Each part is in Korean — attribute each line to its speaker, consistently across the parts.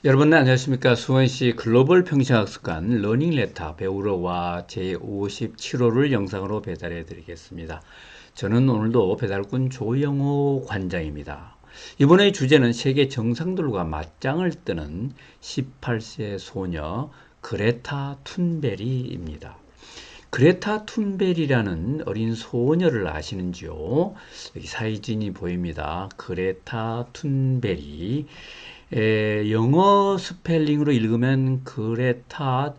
Speaker 1: 여러분 안녕하십니까. 수원시 글로벌 평생학습관 러닝레터 배우러와 제57호를 영상으로 배달해 드리겠습니다. 저는 오늘도 배달꾼 조영호 관장입니다. 이번의 주제는 세계 정상들과 맞짱을 뜨는 18세 소녀 그레타 툰베리입니다. 그레타 툰베리라는 어린 소녀를 아시는지요? 여기 사진이 보입니다. 그레타 툰베리. 영어 스펠링으로 읽으면 그레타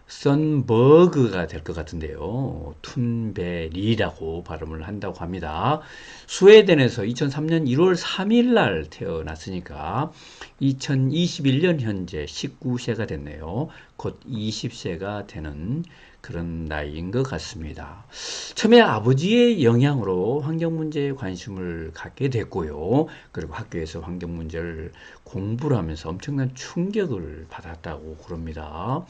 Speaker 1: 선버그가 될 것 같은데요. 툰베리라고 발음을 한다고 합니다. 스웨덴에서 2003년 1월 3일 날 태어났으니까 2021년 현재 19세가 됐네요. 곧 20세가 되는 그런 나이인 것 같습니다. 처음에 아버지의 영향으로 환경 문제에 관심을 갖게 됐고요. 그리고 학교에서 환경 문제를 공부를 하면서 엄청난 충격을 받았다고 그럽니다.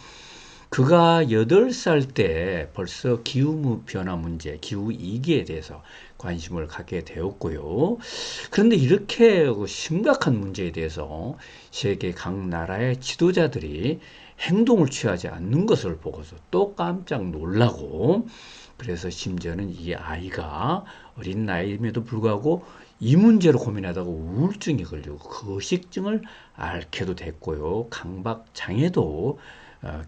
Speaker 1: 그가 8살 때 벌써 기후변화 문제, 기후위기에 대해서 관심을 갖게 되었고요. 그런데 이렇게 심각한 문제에 대해서 세계 각 나라의 지도자들이 행동을 취하지 않는 것을 보고서 또 깜짝 놀라고, 그래서 심지어는 이 아이가 어린 나이임에도 불구하고 이 문제로 고민하다가 우울증에 걸리고 거식증을 앓게도 됐고요. 강박 장애도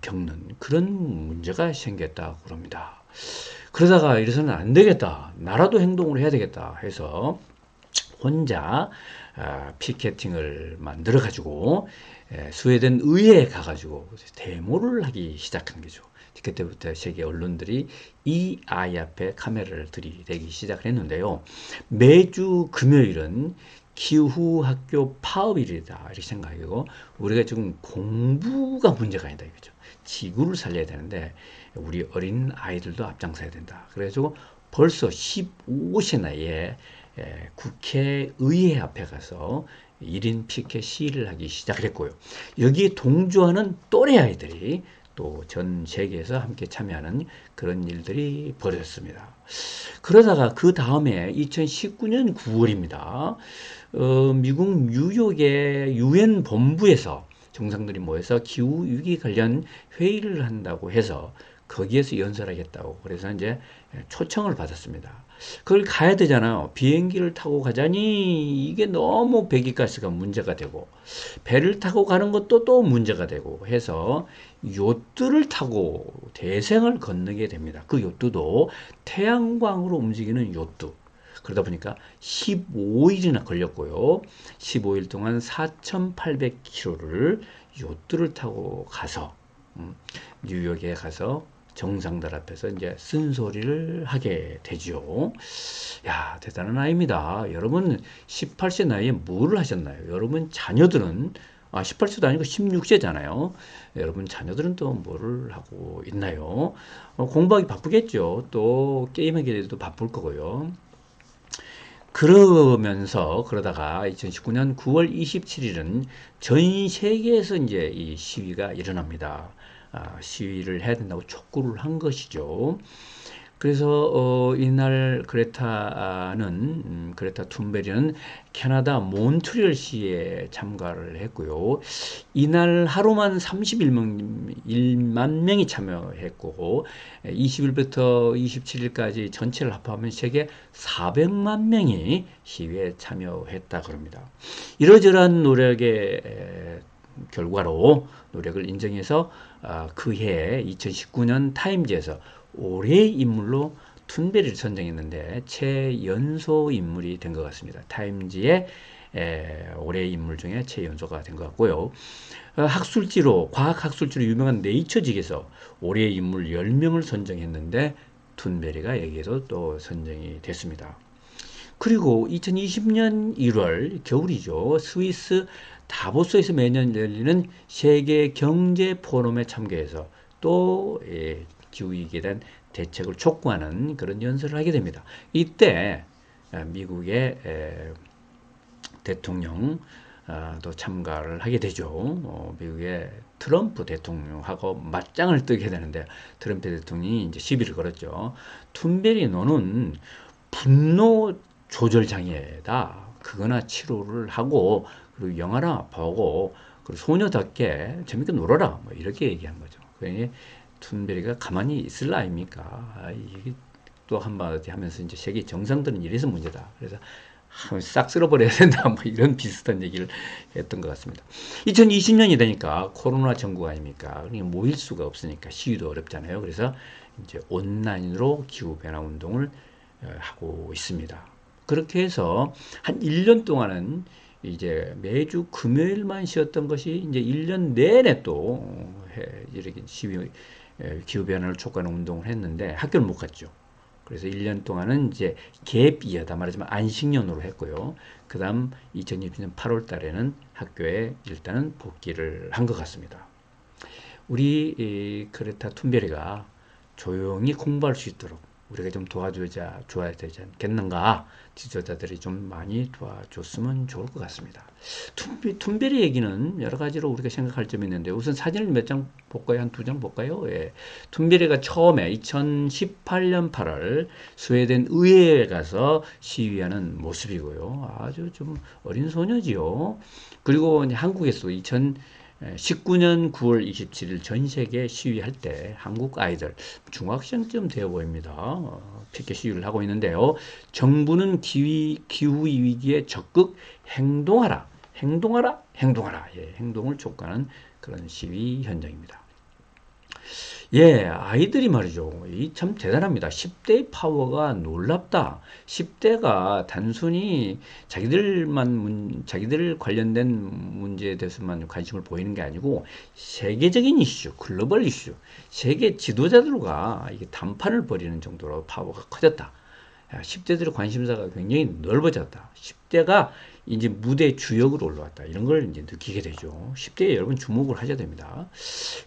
Speaker 1: 겪는 그런 문제가 생겼다고 그럽니다. 그러다가 이래서는 안 되겠다. 나라도 행동을 해야 되겠다 해서 혼자 피케팅을 만들어 가지고 스웨덴 의회에 가가지고 데모를 하기 시작한 거죠. 그때부터 세계 언론들이 이 아이 앞에 카메라를 들이대기 시작을 했는데요. 매주 금요일은 기후학교 파업일이다 이렇게 생각하고, 우리가 지금 공부가 문제가 아니다 이거죠. 지구를 살려야 되는데 우리 어린 아이들도 앞장서야 된다. 그래가지고 벌써 15세 나이에 국회의회 앞에 가서 1인 피켓 시위를 하기 시작을 했고요. 여기에 동조하는 또래 아이들이 또 전 세계에서 함께 참여하는 그런 일들이 벌어졌습니다. 그러다가 그 다음에 2019년 9월입니다. 미국 뉴욕의 유엔 본부에서 정상들이 모여서 기후위기 관련 회의를 한다고 해서 거기에서 연설하겠다고 그래서 이제 초청을 받았습니다. 그걸 가야 되잖아요. 비행기를 타고 가자니 이게 너무 배기가스가 문제가 되고, 배를 타고 가는 것도 또 문제가 되고 해서 요트를 타고 대생을 건너게 됩니다. 그 요트도 태양광으로 움직이는 요트. 그러다 보니까 15일이나 걸렸고요. 15일 동안 4,800km를 요트를 타고 가서 뉴욕에 가서 정상들 앞에서 이제 쓴소리를 하게 되죠. 야, 대단한 아이입니다. 여러분 18세 나이에 뭐를 하셨나요? 여러분 자녀들은 18세도 아니고 16세잖아요. 여러분 자녀들은 또 뭐를 하고 있나요? 공부하기 바쁘겠죠. 또 게임하기도 바쁠 거고요. 그러다가 2019년 9월 27일은 전 세계에서 이제 이 시위가 일어납니다. 시위를 해야 된다고 촉구를 한 것이죠. 그래서 이날 그레타 툰베리는 캐나다 몬트리올시에 참가를 했고요. 이날 하루만 31만 명이 참여했고 20일부터 27일까지 전체를 합하면 세계 400만 명이 시위에 참여했다 그럽니다. 이러저러한 노력의 결과로 노력을 인정해서 그해 2019년 타임지에서 올해의 인물로 툰베리를 선정했는데 최연소 인물이 된 것 같습니다. 타임지의 올해의 인물 중에 최연소가 된 것 같고요. 과학 학술지로 유명한 네이처직에서 올해의 인물 10명을 선정했는데 툰베리가 여기에도 또 선정이 됐습니다. 그리고 2020년 1월 겨울이죠. 스위스 다보스에서 매년 열리는 세계 경제 포럼에 참가해서 또 기후위기에 대한 대책을 촉구하는 그런 연설을 하게 됩니다. 이때 미국의 대통령도 참가를 하게 되죠. 미국의 트럼프 대통령하고 맞짱을 뜨게 되는데 트럼프 대통령이 이제 시비를 걸었죠. 툰베리 너는 분노 조절 장애다. 그거나 치료를 하고 그리고 영화나 보고 그리고 소녀답게 재밌게 놀아라. 뭐 이렇게 얘기한 거죠. 그러니 툰베리가 가만히 있을 나입니까? 이게 또 한마디 하면서 이제 세계 정상들은 이래서 문제다. 그래서 싹 쓸어버려야 된다. 뭐 이런 비슷한 얘기를 했던 것 같습니다. 2020년이 되니까 코로나 전국 아닙니까? 그러니까 모일 수가 없으니까 시위도 어렵잖아요. 그래서 이제 온라인으로 기후변화 운동을 하고 있습니다. 그렇게 해서 한 1년 동안은 이제 매주 금요일만 쉬었던 것이 이제 1년 내내 또 이렇게 시위, 기후변화를 촉구하는 운동을 했는데 학교를 못 갔죠. 그래서 1년 동안은 이제 갭 이어다 말하자면 안식년으로 했고요. 그 다음 2020년 8월 달에는 학교에 일단은 복귀를 한 것 같습니다. 우리 그레타 툰베리가 조용히 공부할 수 있도록 우리가 좀 줘야 되지 않겠는가. 지도자들이 좀 많이 도와줬으면 좋을 것 같습니다. 툰베리 얘기는 여러 가지로 우리가 생각할 점이 있는데 우선 사진을 몇 장 볼까요? 한 두 장 볼까요? 예. 툰베리가 처음에 2018년 8월 스웨덴 의회에 가서 시위하는 모습이고요. 아주 좀 어린 소녀지요. 그리고 한국에서 19년 9월 27일 전 세계 시위할 때 한국 아이들 중학생쯤 되어 보입니다. 피켓 시위를 하고 있는데요. 정부는 기후 위기에 적극 행동하라. 예, 행동을 촉구하는 그런 시위 현장입니다. 예, 아이들이 말이죠. 이 참 대단합니다. 10대의 파워가 놀랍다. 10대가 단순히 자기들 관련된 문제에 대해서만 관심을 보이는 게 아니고 세계적인 이슈, 글로벌 이슈, 세계 지도자들과 이게 담판을 벌이는 정도로 파워가 커졌다. 10대들의 관심사가 굉장히 넓어졌다. 10대가 이제 무대 주역으로 올라왔다. 이런 걸 이제 느끼게 되죠. 10대에 여러분 주목을 하셔야 됩니다.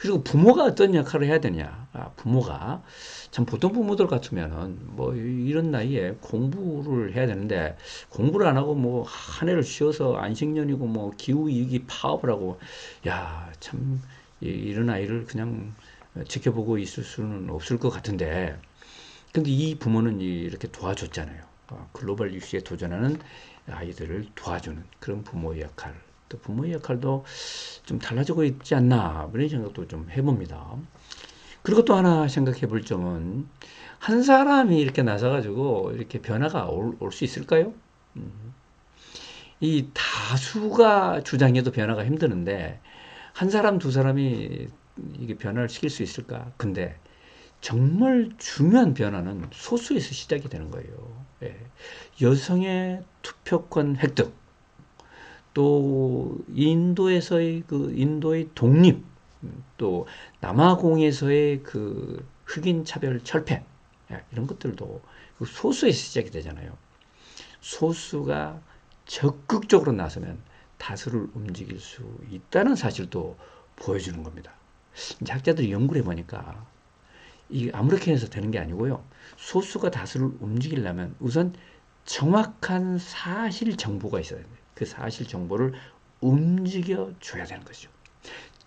Speaker 1: 그리고 부모가 어떤 역할을 해야 되냐. 부모가 참 보통 부모들 같으면은 뭐 이런 나이에 공부를 해야 되는데 공부를 안 하고 뭐 한 해를 쉬어서 안식년이고 뭐 기후위기 파업을 하고 야, 참 이런 아이를 그냥 지켜보고 있을 수는 없을 것 같은데 근데 이 부모는 이렇게 도와줬잖아요. 글로벌 이슈에 도전하는 아이들을 도와주는 그런 부모의 역할. 또 부모의 역할도 좀 달라지고 있지 않나 그런 생각도 좀 해봅니다. 그리고 또 하나 생각해 볼 점은 한 사람이 이렇게 나서가지고 이렇게 변화가 올 수 있을까요? 이 다수가 주장해도 변화가 힘드는데 한 사람 두 사람이 이게 변화를 시킬 수 있을까? 근데 정말 중요한 변화는 소수에서 시작이 되는 거예요. 예. 여성의 투표권 획득, 또 인도에서의 그 인도의 독립, 또 남아공에서의 그 흑인 차별 철폐, 예, 이런 것들도 그 소수에서 시작이 되잖아요. 소수가 적극적으로 나서면 다수를 움직일 수 있다는 사실도 보여주는 겁니다. 이제 학자들이 연구를 해보니까 이 아무렇게 해서 되는 게 아니고요. 소수가 다수를 움직이려면 우선 정확한 사실 정보가 있어야 돼요. 그 사실 정보를 움직여 줘야 되는 거죠.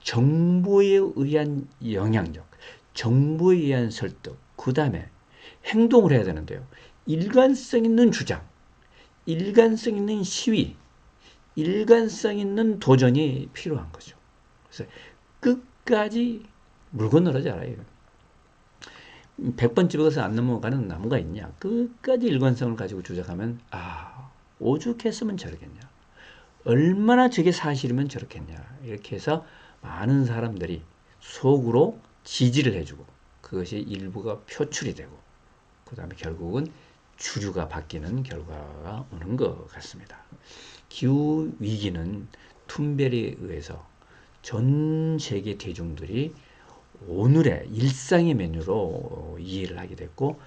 Speaker 1: 정보에 의한 영향력, 정보에 의한 설득, 그 다음에 행동을 해야 되는데요. 일관성 있는 주장, 일관성 있는 시위, 일관성 있는 도전이 필요한 거죠. 그래서 끝까지 물 건너라지 알아요. 100번 집어서 안 넘어가는 나무가 있냐? 끝까지 일관성을 가지고 주장하면 오죽했으면 저러겠냐? 얼마나 저게 사실이면 저렇겠냐? 이렇게 해서 많은 사람들이 속으로 지지를 해주고 그것이 일부가 표출이 되고 그 다음에 결국은 주류가 바뀌는 결과가 오는 것 같습니다. 기후위기는 툰베리에 의해서 전 세계 대중들이 오늘의 일상의 메뉴로 이해를 하게 됐고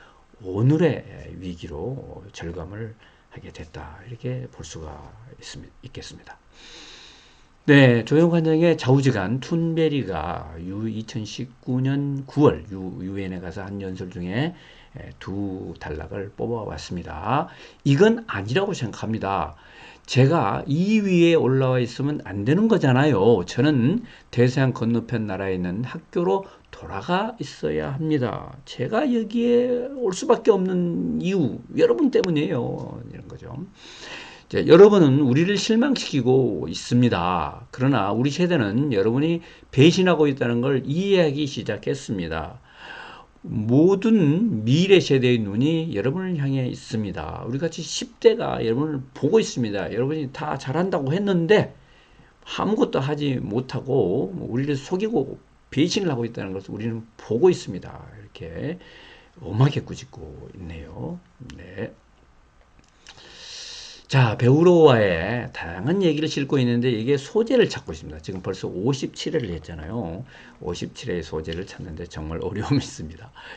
Speaker 1: 오늘의 위기로 절감을 하게 됐다. 이렇게 볼 수가 있겠습니다. 네, 조영관장의 좌우지간 툰베리가 2019년 9월 유엔에 가서 한 연설 중에 두 단락을 뽑아왔습니다. 이건 아니라고 생각합니다. 제가 2위에 올라와 있으면 안 되는 거잖아요. 저는 대서양 건너편 나라에 있는 학교로 돌아가 있어야 합니다. 제가 여기에 올 수밖에 없는 이유, 여러분 때문이에요. 이런 거죠. 여러분은 우리를 실망시키고 있습니다. 그러나 우리 세대는 여러분이 배신하고 있다는 걸 이해하기 시작했습니다. 모든 미래 세대의 눈이 여러분을 향해 있습니다. 우리같이 10대가 여러분을 보고 있습니다. 여러분이 다 잘한다고 했는데 아무것도 하지 못하고 우리를 속이고 배신을 하고 있다는 것을 우리는 보고 있습니다. 이렇게 엄하게 꾸짖고 있네요. 네. 자, 베우로와의 다양한 얘기를 싣고 있는데 이게 소재를 찾고 있습니다. 지금 벌써 57회를 했잖아요. 57회의 소재를 찾는데 정말 어려움이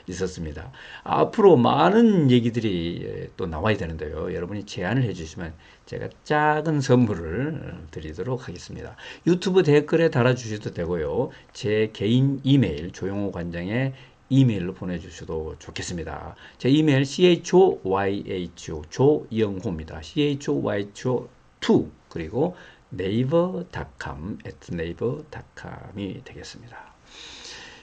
Speaker 1: 있었습니다. 앞으로 많은 얘기들이 또 나와야 되는데요. 여러분이 제안을 해주시면 제가 작은 선물을 드리도록 하겠습니다. 유튜브 댓글에 달아주셔도 되고요. 제 개인 이메일 조용호 관장의 이메일로 보내주셔도 좋겠습니다. 제 이메일 choyho 조영호입니다. choyho2 그리고 naver.com naver.com이 되겠습니다.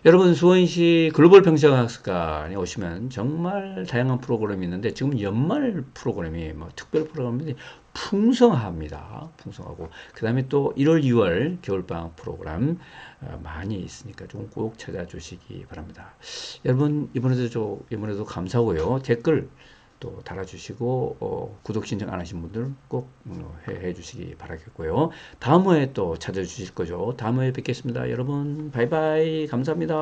Speaker 1: 여러분 수원시 글로벌 평생학습관에 오시면 정말 다양한 프로그램이 있는데 지금 연말 프로그램이 특별 프로그램이 풍성합니다. 풍성하고 그 다음에 또 1월 2월 겨울방학 프로그램 많이 있으니까 좀 꼭 찾아주시기 바랍니다. 여러분 이번에도 감사하고요. 댓글 또 달아주시고 구독 신청 안 하신 분들 꼭 해주시기 바라겠고요. 다음 회에 또 찾아주실 거죠. 다음 회에 뵙겠습니다. 여러분 바이바이 감사합니다.